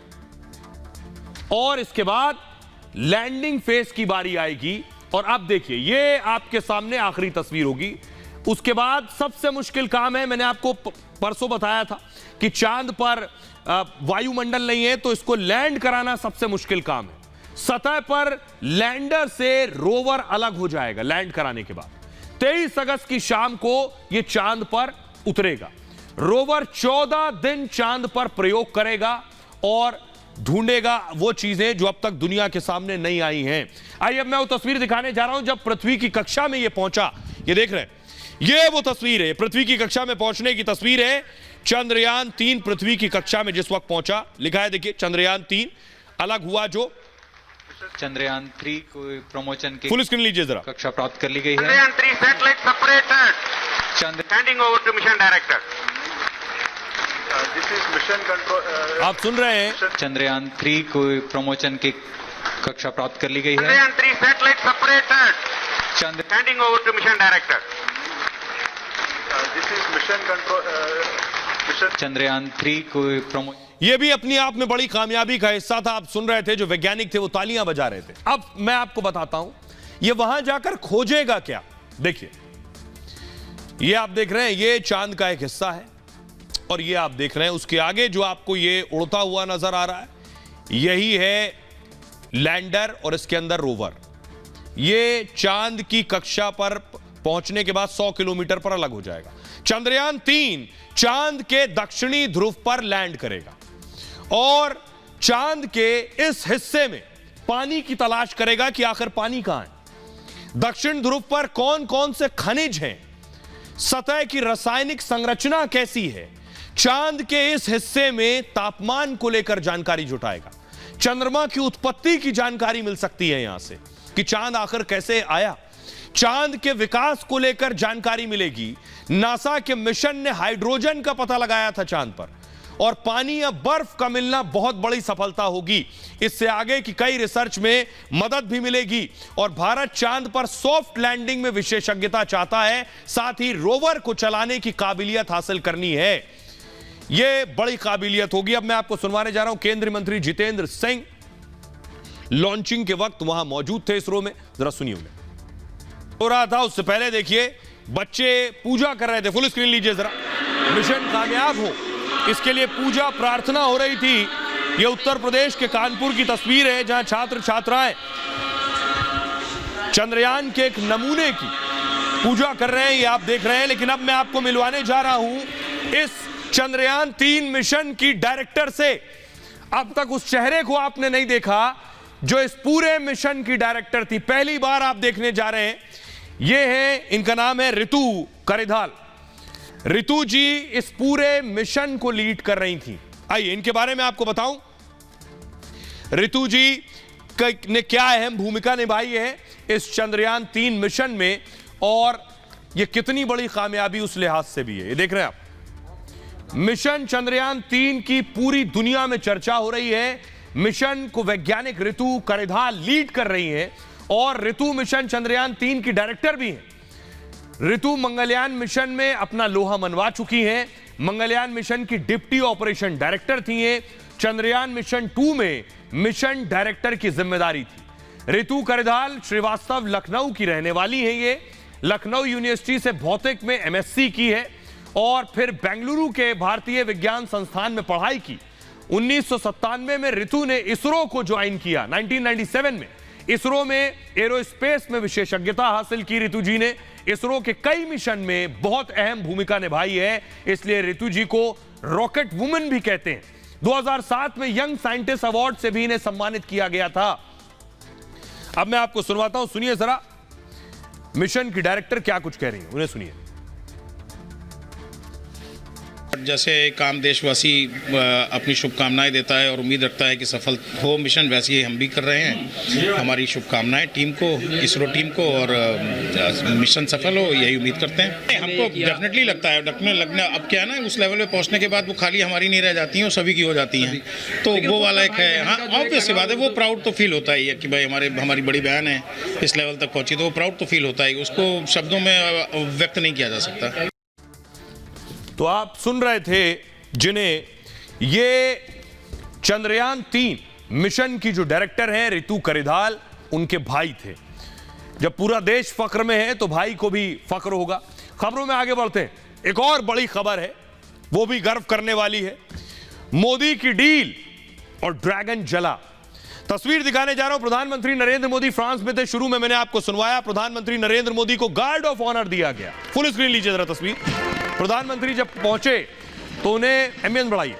और इसके बाद लैंडिंग फेज की बारी आएगी। और अब देखिए ये आपके सामने आखिरी तस्वीर होगी। उसके बाद सबसे मुश्किल काम है, मैंने आपको परसों बताया था कि चांद पर वायुमंडल नहीं है, तो इसको लैंड कराना सबसे मुश्किल काम है। सतह पर लैंडर से रोवर अलग हो जाएगा लैंड कराने के बाद। 23 अगस्त की शाम को यह चांद पर उतरेगा। रोवर 14 दिन चांद पर प्रयोग करेगा और ढूंढेगा वो चीजें जो अब तक दुनिया के सामने नहीं आई हैं। आइए अब मैं वो तस्वीर दिखाने जा रहा हूं जब पृथ्वी की कक्षा में ये पहुंचा। ये देख रहे हैं, ये वो तस्वीर है, पृथ्वी की कक्षा में पहुंचने की तस्वीर है। चंद्रयान 3 पृथ्वी की कक्षा में जिस वक्त पहुंचा, लिखा है देखिए चंद्रयान 3 अलग हुआ। जो चंद्रयान 3 को प्रमोशन की फुल स्क्रीन लीजिए जरा, कक्षा प्राप्त कर ली गई है। Chandrayaan 3 satellite separated, handing over to mission director. This is mission control. आप सुन रहे हैं, चंद्रयान 3 को प्रमोशन की कक्षा प्राप्त कर ली गई है। Chandrayaan 3 satellite separated, handing over to mission director. This is mission control. Chandrayaan 3 को प्रमोशन, यह भी अपनी आप में बड़ी कामयाबी का हिस्सा था। आप सुन रहे थे, जो वैज्ञानिक थे वो तालियां बजा रहे थे। अब मैं आपको बताता हूं ये वहां जाकर खोजेगा क्या। देखिए ये आप देख रहे हैं, ये चांद का एक हिस्सा है और ये आप देख रहे हैं उसके आगे जो आपको ये उड़ता हुआ नजर आ रहा है, यही है लैंडर और इसके अंदर रोवर। ये चांद की कक्षा पर पहुंचने के बाद 100 किलोमीटर पर अलग हो जाएगा। चंद्रयान 3 चांद के दक्षिणी ध्रुव पर लैंड करेगा और चांद के इस हिस्से में पानी की तलाश करेगा कि आखिर पानी कहां है, दक्षिण ध्रुव पर कौन कौन से खनिज हैं, सतह की रासायनिक संरचना कैसी है। चांद के इस हिस्से में तापमान को लेकर जानकारी जुटाएगा। चंद्रमा की उत्पत्ति की जानकारी मिल सकती है यहां से कि चांद आखिर कैसे आया। चांद के विकास को लेकर जानकारी मिलेगी। नासा के मिशन ने हाइड्रोजन का पता लगाया था चांद पर, और पानी या बर्फ का मिलना बहुत बड़ी सफलता होगी। इससे आगे की कई रिसर्च में मदद भी मिलेगी और भारत चांद पर सॉफ्ट लैंडिंग में विशेषज्ञता चाहता है, साथ ही रोवर को चलाने की काबिलियत हासिल करनी है। यह बड़ी काबिलियत होगी। अब मैं आपको सुनवाने जा रहा हूं, केंद्रीय मंत्री जितेंद्र सिंह लॉन्चिंग के वक्त वहां मौजूद थे इसरो में, जरा सुनिए। हो रहा था उससे पहले देखिए बच्चे पूजा कर रहे थे, फुल स्क्रीन लीजिए जरा। मिशन कामयाब हो इसके लिए पूजा प्रार्थना हो रही थी। यह उत्तर प्रदेश के कानपुर की तस्वीर है जहां छात्र छात्राएं चंद्रयान के एक नमूने की पूजा कर रहे हैं, ये आप देख रहे हैं। लेकिन अब मैं आपको मिलवाने जा रहा हूं इस चंद्रयान 3 मिशन की डायरेक्टर से। अब तक उस चेहरे को आपने नहीं देखा जो इस पूरे मिशन की डायरेक्टर थी, पहली बार आप देखने जा रहे हैं। ये है, इनका नाम है रितु करिधाल। रितु जी इस पूरे मिशन को लीड कर रही थी। आइए इनके बारे में आपको बताऊं, रितु जी ने क्या अहम भूमिका निभाई है इस चंद्रयान 3 मिशन में और यह कितनी बड़ी कामयाबी उस लिहाज से भी है। ये देख रहे हैं आप, मिशन चंद्रयान 3 की पूरी दुनिया में चर्चा हो रही है। मिशन को वैज्ञानिक रितु करिधाल लीड कर रही है और रितु मिशन चंद्रयान 3 की डायरेक्टर भी हैं। रितु मंगलयान मिशन में अपना लोहा मनवा चुकी हैं। मंगलयान मिशन की डिप्टी ऑपरेशन डायरेक्टर थी हैं। चंद्रयान मिशन 2 में मिशन डायरेक्टर की जिम्मेदारी थी। रितु करिधाल श्रीवास्तव लखनऊ की रहने वाली हैं। ये लखनऊ यूनिवर्सिटी से भौतिक में MSc की है और फिर बेंगलुरु के भारतीय विज्ञान संस्थान में पढ़ाई की। 1997 में रितु ने इसरो को ज्वाइन किया। 1997 में इसरो में एरोस्पेस में विशेषज्ञता हासिल की। रितु जी ने इसरो के कई मिशन में बहुत अहम भूमिका निभाई है, इसलिए रितु जी को रॉकेट वुमेन भी कहते हैं। 2007 में यंग साइंटिस्ट अवार्ड से भी इन्हें सम्मानित किया गया था। अब मैं आपको सुनवाता हूं, सुनिए जरा मिशन की डायरेक्टर क्या कुछ कह रही है, उन्हें सुनिए। जैसे एक आम देशवासी अपनी शुभकामनाएं देता है और उम्मीद रखता है कि सफल हो मिशन, वैसे ही हम भी कर रहे हैं। हमारी शुभकामनाएं टीम को, इसरो टीम को, और मिशन सफल हो यही उम्मीद करते हैं। हमको डेफिनेटली लगता है, लगना अब क्या है ना, उस लेवल पे पहुंचने के बाद वो खाली हमारी नहीं रह जाती हैं, वो सभी की हो जाती हैं। तो वो वाला एक है, हाँ ऑब्वियस सी बात है, वो प्राउड तो फील होता ही है कि भाई हमारी बड़ी बहन है इस लेवल तक पहुंची, तो वो प्राउड तो फील होता है, उसको शब्दों में व्यक्त नहीं किया जा सकता। तो आप सुन रहे थे जिन्हें ये चंद्रयान 3 मिशन की जो डायरेक्टर हैं रितु करिधाल, उनके भाई थे। जब पूरा देश फक्र में है तो भाई को भी फक्र होगा। खबरों में आगे बढ़ते हैं, एक और बड़ी खबर है, वो भी गर्व करने वाली है। मोदी की डील और ड्रैगन जला। तस्वीर दिखाने जा रहा हूं, प्रधानमंत्री नरेंद्र मोदी फ्रांस में थे। शुरू में मैंने आपको सुनवाया, प्रधानमंत्री नरेंद्र मोदी को गार्ड ऑफ ऑनर दिया गया। फुल स्क्रीन लीजिए जरा तस्वीर। प्रधानमंत्री जब पहुंचे तो उन्हें एम्बियंस बढ़ाइए।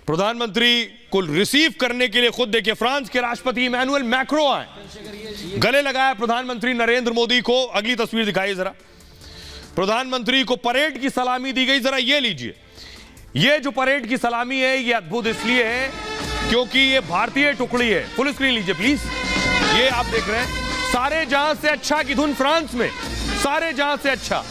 प्रधानमंत्री को रिसीव करने के लिए खुद देखिए फ्रांस के राष्ट्रपति इमैनुअल मैक्रो आए, गले लगाया प्रधानमंत्री नरेंद्र मोदी को। अगली तस्वीर दिखाइए जरा। प्रधानमंत्री को परेड की सलामी दी गई, जरा ये लीजिए। ये जो परेड की सलामी है ये अद्भुत इसलिए है क्योंकि ये भारतीय टुकड़ी है। फुल स्क्रीन लीजिए प्लीज। ये आप देख रहे हैं, सारे जहां से अच्छा की धुन फ्रांस में, सारे जहां से अच्छा।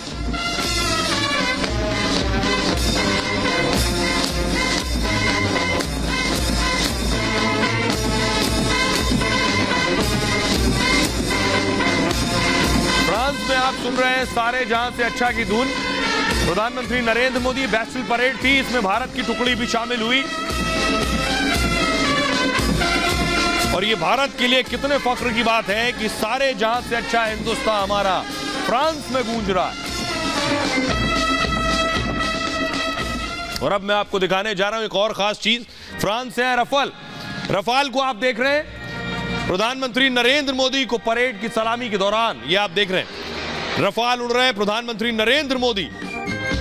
फ्रांस में आप सुन रहे हैं सारे जहां से अच्छा की धुन। प्रधानमंत्री नरेंद्र मोदी, बैस्टिल परेड थी, इसमें भारत की टुकड़ी भी शामिल हुई। और ये भारत के लिए कितने फख्र की बात है कि सारे जहां से अच्छा हिंदुस्तान हमारा फ्रांस में गूंज रहा है। और अब मैं आपको दिखाने जा रहा हूं एक और खास चीज। फ्रांस से है रफाल। रफाल को आप देख रहे हैं, प्रधानमंत्री नरेंद्र मोदी को परेड की सलामी के दौरान ये आप देख रहे हैं रफाल उड़ रहे हैं। प्रधानमंत्री नरेंद्र मोदी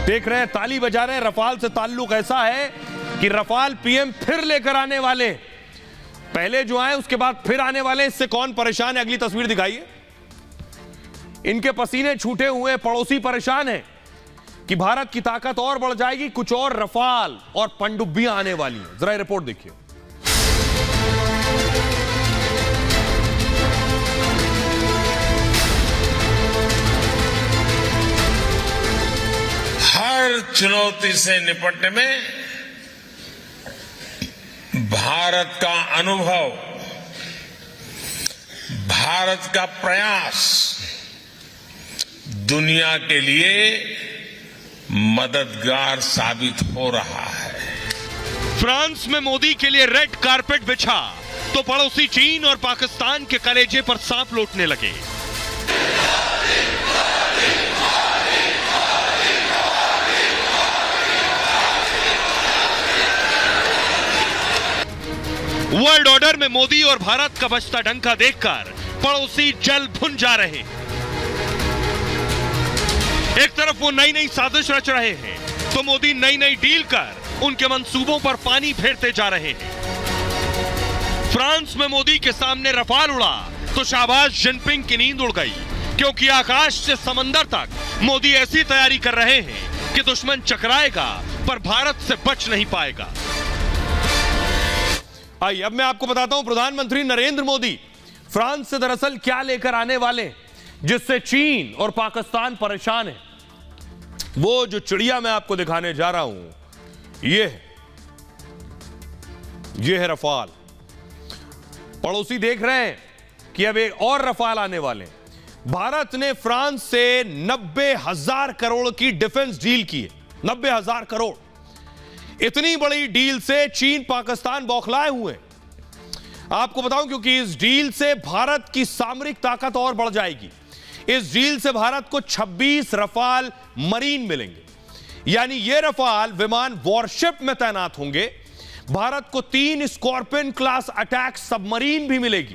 देख रहे हैं, ताली बजा रहे हैं। रफाल से ताल्लुक ऐसा है कि रफाल पीएम फिर लेकर आने वाले, पहले जो आए उसके बाद फिर आने वाले। इससे कौन परेशान है, अगली तस्वीर दिखाइए। इनके पसीने छूटे हुए पड़ोसी परेशान हैं कि भारत की ताकत और बढ़ जाएगी, कुछ और रफाल और पनडुब्बियां आने वाली हैं। जरा रिपोर्ट देखिए। हर चुनौती से निपटने में भारत का अनुभव, भारत का प्रयास दुनिया के लिए मददगार साबित हो रहा है। फ्रांस में मोदी के लिए रेड कारपेट बिछा तो पड़ोसी चीन और पाकिस्तान के कलेजे पर सांप लौटने लगे। वर्ल्ड ऑर्डर में मोदी और भारत का बजता डंका देखकर पड़ोसी जल भुन जा रहे। एक तरफ वो नई नई साजिश रच रहे हैं तो मोदी नई नई डील कर उनके मंसूबों पर पानी फेरते जा रहे हैं। फ्रांस में मोदी के सामने रफाल उड़ा तो शाहबाज जिनपिंग की नींद उड़ गई, क्योंकि आकाश से समंदर तक मोदी ऐसी तैयारी कर रहे हैं कि दुश्मन चकराएगा पर भारत से बच नहीं पाएगा। आइए अब मैं आपको बताता हूं प्रधानमंत्री नरेंद्र मोदी फ्रांस से दरअसल क्या लेकर आने वाले, जिससे चीन और पाकिस्तान परेशान है। वो जो चिड़िया मैं आपको दिखाने जा रहा हूं ये है रफाल। पड़ोसी देख रहे हैं कि अब एक और रफाल आने वाले हैं। भारत ने फ्रांस से 90,000 करोड़ की डिफेंस डील की है। 90,000 करोड़, इतनी बड़ी डील से चीन पाकिस्तान बौखलाए हुए। आपको बताऊं क्योंकि इस डील से भारत की सामरिक ताकत और बढ़ जाएगी। इस डील से भारत को 26 रफाल मरीन मिलेंगे, यानी ये रफाल विमान वॉरशिप में तैनात होंगे भारत को 3 स्कॉर्पियन क्लास अटैक सबमरीन भी मिलेगी।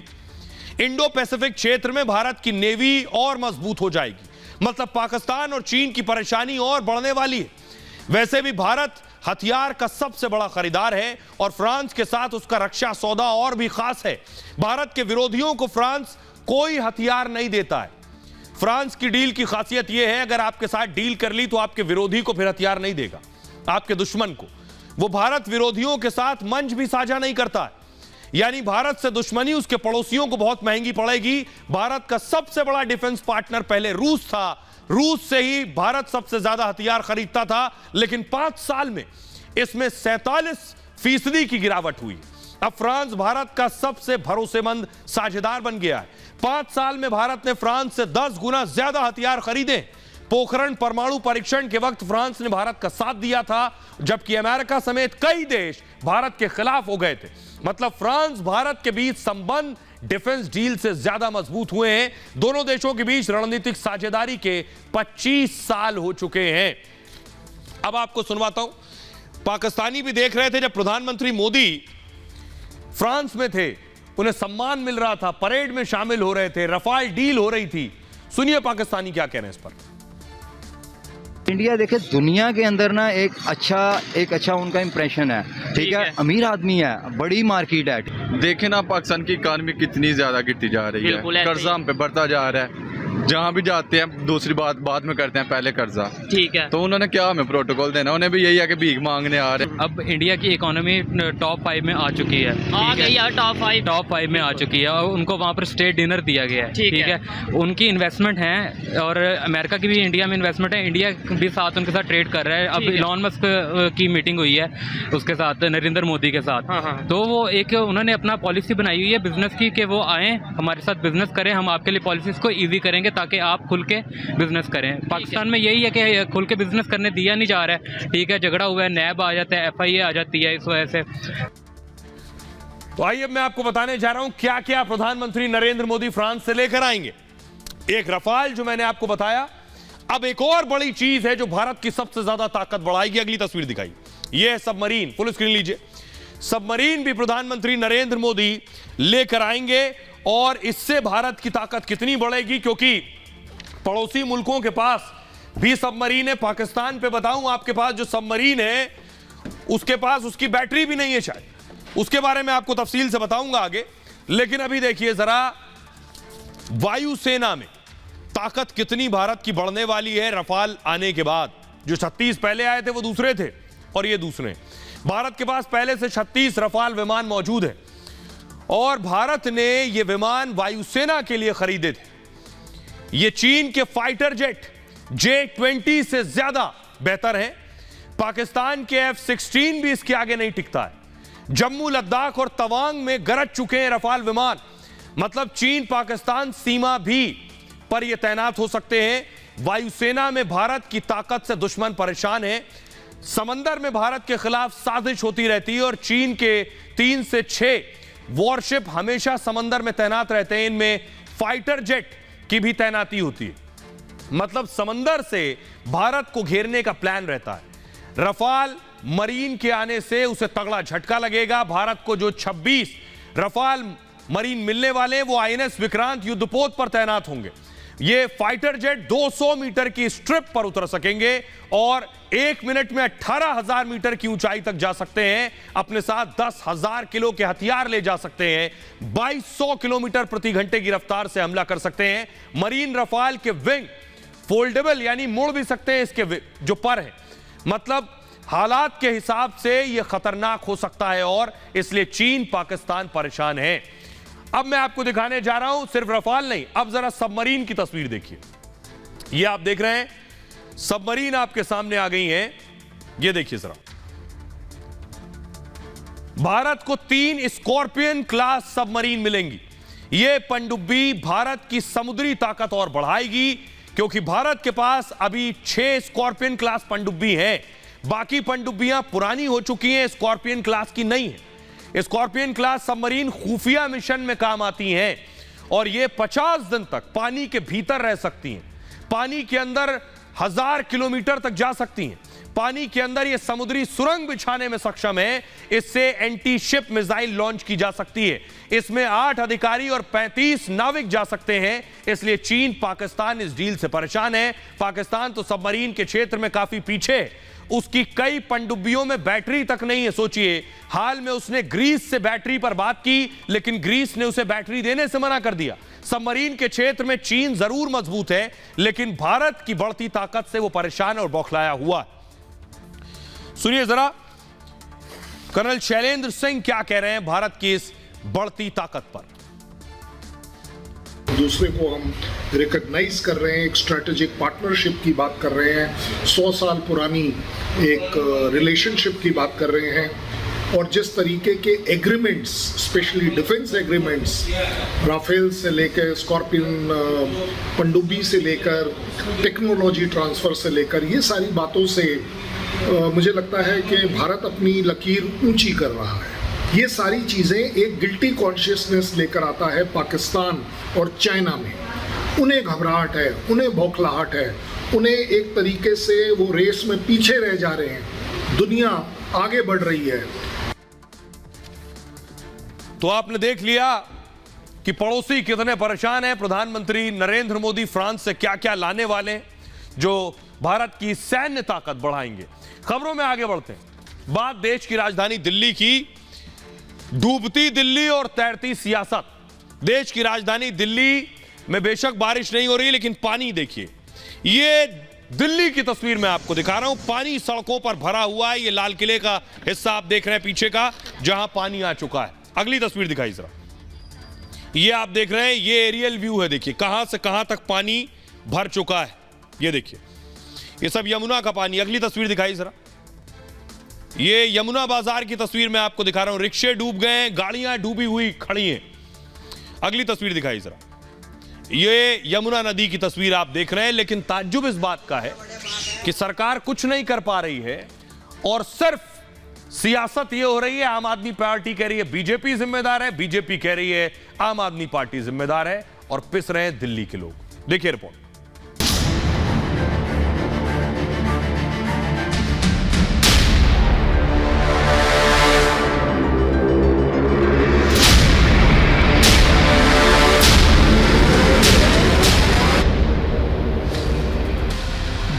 इंडो पैसिफिक क्षेत्र में भारत की नेवी और मजबूत हो जाएगी। मतलब पाकिस्तान और चीन की परेशानी और बढ़ने वाली है। वैसे भी भारत हथियार का सबसे बड़ा खरीदार है और फ्रांस के साथ उसका रक्षा सौदा और भी खास है। भारत के विरोधियों को फ्रांस कोई हथियार नहीं देता है। फ्रांस की डील की खासियत यह है, अगर आपके साथ डील कर ली तो आपके विरोधी को फिर हथियार नहीं देगा, आपके दुश्मन को। वो भारत विरोधियों के साथ मंच भी साझा नहीं करता है। यानी भारत से दुश्मनी उसके पड़ोसियों को बहुत महंगी पड़ेगी। भारत का सबसे बड़ा डिफेंस पार्टनर पहले रूस था, रूस से ही भारत सबसे ज्यादा हथियार खरीदता था, लेकिन 5 साल में इसमें 47% की गिरावट हुई। अब फ्रांस भारत का सबसे भरोसेमंद साझेदार बन गया है। 5 साल में भारत ने फ्रांस से 10 गुना ज्यादा हथियार खरीदे। पोखरण परमाणु परीक्षण के वक्त फ्रांस ने भारत का साथ दिया था, जबकि अमेरिका समेत कई देश भारत के खिलाफ हो गए थे। मतलब फ्रांस भारत के बीच संबंध डिफेंस डील से ज्यादा मजबूत हुए हैं। दोनों देशों के बीच रणनीतिक साझेदारी के 25 साल हो चुके हैं। अब आपको सुनवाता हूं, पाकिस्तानी भी देख रहे थे जब प्रधानमंत्री मोदी फ्रांस में थे, उन्हें सम्मान मिल रहा था, परेड में शामिल हो रहे थे, रफाल डील हो रही थी। सुनिए पाकिस्तानी क्या कह रहे हैं इस पर। इंडिया देखे दुनिया के अंदर ना एक अच्छा उनका इंप्रेशन है, ठीक है, अमीर आदमी है, बड़ी मार्केट है। देखे ना पाकिस्तान की इकानमी कितनी ज्यादा गिरती जा रही है, कर्जा हम पे बढ़ता जा रहा है। जहाँ भी जाते हैं दूसरी बात बाद में करते हैं, पहले कर्जा, ठीक है। तो उन्होंने क्या हमें प्रोटोकॉल देना, उन्हें भी यही है कि भीख मांगने आ रहे हैं। अब इंडिया की इकोनॉमी टॉप 5 में आ चुकी है, टॉप 5 में आ चुकी है और उनको वहाँ पर स्टेट डिनर दिया गया है, ठीक है। उनकी इन्वेस्टमेंट है और अमेरिका की भी इंडिया में इन्वेस्टमेंट है, इंडिया भी साथ उनके साथ ट्रेड कर रहा है। अब इलॉन मस्क की मीटिंग हुई है उसके साथ, नरेंद्र मोदी के साथ। तो वो एक उन्होंने अपना पॉलिसी बनाई हुई है बिजनेस की कि वो आए हमारे साथ बिजनेस करें, हम आपके लिए पॉलिसीज को ईजी करेंगे ताकि आप खुल के बिजनेस करें। पाकिस्तान में यही है कि खुल के बिजनेस करने दिया नहीं जा रहा है, ठीक है। झगड़ा हुआ है, नैब आ जाता है, FIA आ जाती है इस वजह से। तो आइए मैं आपको बताने जा रहा हूं क्या क्या प्रधानमंत्री नरेंद्र मोदी फ्रांस से लेकर आएंगे। एक रफाल जो मैंने आपको बताया, अब एक और बड़ी चीज है जो भारत की सबसे ज्यादा ताकत बढ़ाएगी। अगली तस्वीर दिखाई, यह है सबमरीन, फुल स्क्रीन लीजिए। सबमरीन भी प्रधानमंत्री नरेंद्र मोदी लेकर आएंगे और इससे भारत की ताकत कितनी बढ़ेगी, क्योंकि पड़ोसी मुल्कों के पास भी सबमरीन है। पाकिस्तान पे बताऊं, आपके पास जो सबमरीन है उसके पास उसकी बैटरी भी नहीं है शायद, उसके बारे में आपको तफसील से बताऊंगा आगे। लेकिन अभी देखिए जरा वायुसेना में ताकत कितनी भारत की बढ़ने वाली है रफाल आने के बाद। जो 36 पहले आए थे वो दूसरे थे और ये दूसरे। भारत के पास पहले से 36 रफाल विमान मौजूद है और भारत ने ये विमान वायुसेना के लिए खरीदे थे। ये चीन के फाइटर जेट J-20 से ज्यादा बेहतर है। पाकिस्तान के F-16 भी इसके आगे नहीं टिकता है। जम्मू, लद्दाख और तवांग में गरज चुके हैं रफाल विमान। मतलब चीन पाकिस्तान सीमा भी पर ये तैनात हो सकते हैं। वायुसेना में भारत की ताकत से दुश्मन परेशान है। समंदर में भारत के खिलाफ साजिश होती रहती है और चीन के 3 से 6 वॉरशिप हमेशा समंदर में तैनात रहते हैं। इनमें फाइटर जेट की भी तैनाती होती है। मतलब समंदर से भारत को घेरने का प्लान रहता है। रफाल मरीन के आने से उसे तगड़ा झटका लगेगा। भारत को जो 26 रफाल मरीन मिलने वाले हैं वो INS विक्रांत युद्धपोत पर तैनात होंगे। ये फाइटर जेट 200 मीटर की स्ट्रिप पर उतर सकेंगे और 1 मिनट में 18,000 मीटर की ऊंचाई तक जा सकते हैं। अपने साथ 10,000 किलो के हथियार ले जा सकते हैं। 2200 किलोमीटर प्रति घंटे की रफ्तार से हमला कर सकते हैं। मरीन रफाल के विंग फोल्डेबल यानी मुड़ भी सकते हैं, इसके जो पर है। मतलब हालात के हिसाब से यह खतरनाक हो सकता है और इसलिए चीन पाकिस्तान परेशान है। अब मैं आपको दिखाने जा रहा हूं सिर्फ रफाल नहीं, अब जरा सबमरीन की तस्वीर देखिए। यह आप देख रहे हैं सबमरीन आपके सामने आ गई हैं। यह देखिए जरा, भारत को 3 स्कॉर्पियन क्लास सबमरीन मिलेंगी। यह पनडुब्बी भारत की समुद्री ताकत और बढ़ाएगी, क्योंकि भारत के पास अभी 6 स्कॉर्पियन क्लास पनडुब्बी हैं। बाकी पनडुब्बियां पुरानी हो चुकी हैं, स्कॉर्पियन क्लास की नहीं है। स्कॉर्पियन क्लास सबमरीन खुफिया मिशन में काम आती हैं और ये 50 दिन तक पानी के भीतर रह सकती हैं, पानी के अंदर 1000 किलोमीटर तक जा सकती हैं। पानी के अंदर यह समुद्री सुरंग बिछाने में सक्षम है। इससे एंटी शिप मिसाइल लॉन्च की जा सकती है। इसमें 8 अधिकारी और 35 नाविक जा सकते हैं। इसलिए चीन, पाकिस्तान इस डील से परेशान है। पाकिस्तान तो सबमरीन के क्षेत्र में काफी पीछे, उसकी कई पनडुब्बियों में बैटरी तक नहीं है। सोचिए, हाल में उसने ग्रीस से बैटरी पर बात की, लेकिन ग्रीस ने उसे बैटरी देने से मना कर दिया। सबमरीन के क्षेत्र में चीन जरूर मजबूत है, लेकिन भारत की बढ़ती ताकत से वो परेशान और बौखलाया हुआ। सुनिए जरा कर्नल शैलेंद्र सिंह क्या कह रहे हैं भारत की इस बढ़ती ताकत पर। दूसरे को हम रिकॉग्नाइज कर रहे हैं, एक स्ट्रेटेजिक पार्टनरशिप की बात कर रहे हैं, 100 साल पुरानी एक रिलेशनशिप की बात कर रहे हैं। और जिस तरीके के agreements, specially defence agreements, Rafale से लेकर स्कॉर्पियन पनडुब्बी से लेकर टेक्नोलॉजी ट्रांसफर से लेकर, ये सारी बातों से मुझे लगता है कि भारत अपनी लकीर ऊंची कर रहा है। ये सारी चीज़ें एक गिल्टी कॉन्शियसनेस लेकर आता है पाकिस्तान और चाइना में। उन्हें घबराहट है, उन्हें बौखलाहट है, उन्हें एक तरीके से वो रेस में पीछे रह जा रहे हैं। दुनिया आगे बढ़ रही है। तो आपने देख लिया कि पड़ोसी कितने परेशान हैं। प्रधानमंत्री नरेंद्र मोदी फ्रांस से क्या क्या लाने वाले हैं जो भारत की सैन्य ताकत बढ़ाएंगे। खबरों में आगे बढ़ते हैं। बात देश की राजधानी दिल्ली की। डूबती दिल्ली और तैरती सियासत। देश की राजधानी दिल्ली में बेशक बारिश नहीं हो रही, लेकिन पानी देखिए। ये दिल्ली की तस्वीर मैं आपको दिखा रहा हूं। पानी सड़कों पर भरा हुआ है। ये लाल किले का हिस्सा आप देख रहे हैं पीछे का, जहां पानी आ चुका है। अगली तस्वीर दिखाई जरा। ये आप देख रहे हैं, ये एरियल व्यू है। देखिए कहां से कहां तक पानी भर चुका है। ये देखिए, ये सब यमुना का पानी। अगली तस्वीर दिखाई जरा। ये यमुना बाजार की तस्वीर मैं आपको दिखा रहा हूं। रिक्शे डूब गए, गाड़ियां डूबी हुई खड़ी हैं। अगली तस्वीर दिखाई जरा। ये यमुना नदी की तस्वीर आप देख रहे हैं। लेकिन ताज्जुब इस बात का है कि सरकार कुछ नहीं कर पा रही है और सिर्फ सियासत ये हो रही है। आम आदमी पार्टी कह रही है बीजेपी जिम्मेदार है, बीजेपी कह रही है आम आदमी पार्टी जिम्मेदार है, और पिस रहे हैं दिल्ली के लोग। देखिए रिपोर्ट।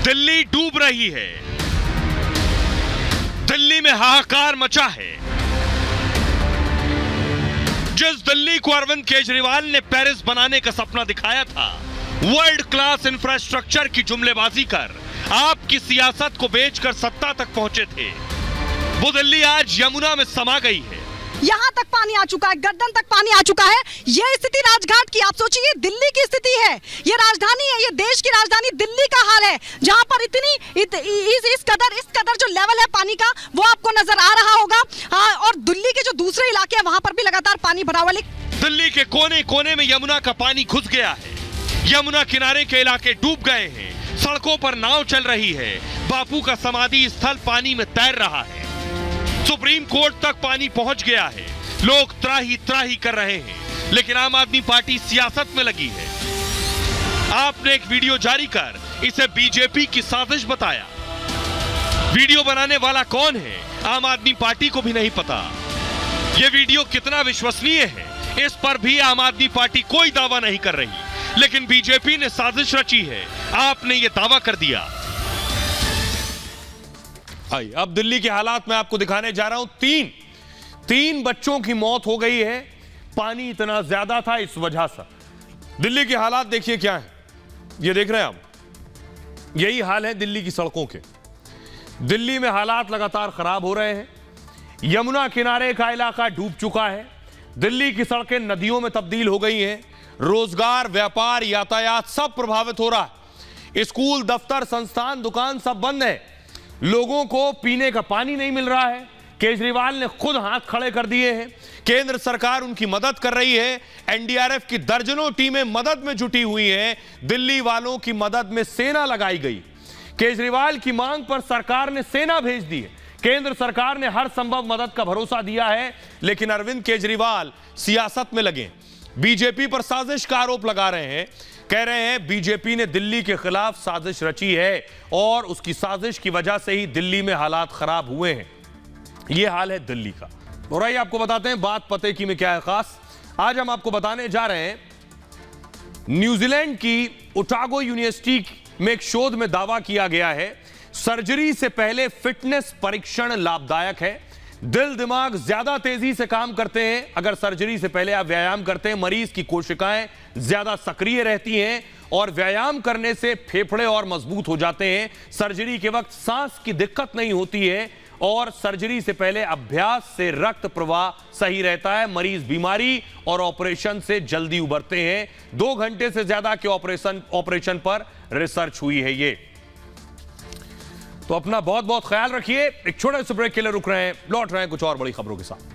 दिल्ली डूब रही है। दिल्ली में हाहाकार मचा है। जिस दिल्ली को अरविंद केजरीवाल ने पेरिस बनाने का सपना दिखाया था, वर्ल्ड क्लास इंफ्रास्ट्रक्चर की जुमलेबाजी कर, आपकी सियासत को बेचकर सत्ता तक पहुंचे थे, वो दिल्ली आज यमुना में समा गई है। यहाँ तक पानी आ चुका है, गर्दन तक पानी आ चुका है। ये स्थिति राजघाट की, आप सोचिए दिल्ली की स्थिति है। ये राजधानी है, ये देश की राजधानी दिल्ली का हाल है, जहाँ पर इस कदर जो लेवल है पानी का, वो आपको नजर आ रहा होगा। हाँ, और दिल्ली के जो दूसरे इलाके हैं वहाँ पर भी लगातार पानी भरा हुआ है। दिल्ली के कोने कोने में यमुना का पानी घुस गया है। यमुना किनारे के इलाके डूब गए हैं। सड़कों पर नाव चल रही है। बापू का समाधि स्थल पानी में तैर रहा है। सुप्रीम कोर्ट तक पानी पहुंच गया है। लोग त्राही त्राही कर रहे हैं, लेकिन आम आदमी पार्टी सियासत में लगी है। आपने एक वीडियो जारी कर इसे बीजेपी की साजिश बताया। वीडियो बनाने वाला कौन है, आम आदमी पार्टी को भी नहीं पता। यह वीडियो कितना विश्वसनीय है, इस पर भी आम आदमी पार्टी कोई दावा नहीं कर रही, लेकिन बीजेपी ने साजिश रची है। आपने यह दावा कर दिया। अब दिल्ली के हालात मैं आपको दिखाने जा रहा हूं। तीन बच्चों की मौत हो गई है। पानी इतना ज्यादा था इस वजह से। दिल्ली के हालात देखिए क्या है। ये देख रहे हैं आप, यही हाल है दिल्ली की सड़कों के। दिल्ली में हालात लगातार खराब हो रहे हैं। यमुना किनारे का इलाका डूब चुका है। दिल्ली की सड़कें नदियों में तब्दील हो गई हैं। रोजगार, व्यापार, यातायात सब प्रभावित हो रहा है। स्कूल, दफ्तर, संस्थान, दुकान सब बंद है। लोगों को पीने का पानी नहीं मिल रहा है। केजरीवाल ने खुद हाथ खड़े कर दिए हैं। केंद्र सरकार उनकी मदद कर रही है। एनडीआरएफ की दर्जनों टीमें मदद में जुटी हुई हैं। दिल्ली वालों की मदद में सेना लगाई गई। केजरीवाल की मांग पर सरकार ने सेना भेज दी है। केंद्र सरकार ने हर संभव मदद का भरोसा दिया है, लेकिन अरविंद केजरीवाल सियासत में लगे, बीजेपी पर साजिश का आरोप लगा रहे हैं। कह रहे हैं बीजेपी ने दिल्ली के खिलाफ साजिश रची है और उसकी साजिश की वजह से ही दिल्ली में हालात खराब हुए हैं। यह हाल है दिल्ली का। और आइए आपको बताते हैं बात पते की में क्या है खास। आज हम आपको बताने जा रहे हैं न्यूजीलैंड की ओटागो यूनिवर्सिटी में एक शोध में दावा किया गया है सर्जरी से पहले फिटनेस परीक्षण लाभदायक है। दिल दिमाग ज्यादा तेजी से काम करते हैं अगर सर्जरी से पहले आप व्यायाम करते हैं। मरीज की कोशिकाएं ज्यादा सक्रिय रहती हैं और व्यायाम करने से फेफड़े और मजबूत हो जाते हैं। सर्जरी के वक्त सांस की दिक्कत नहीं होती है और सर्जरी से पहले अभ्यास से रक्त प्रवाह सही रहता है। मरीज बीमारी और ऑपरेशन से जल्दी उबरते हैं। 2 घंटे से ज्यादा के ऑपरेशन पर रिसर्च हुई है। ये तो अपना बहुत बहुत ख्याल रखिए। एक छोटे से ब्रेक के लिए रुक रहे हैं, लौट रहे हैं कुछ और बड़ी खबरों के साथ।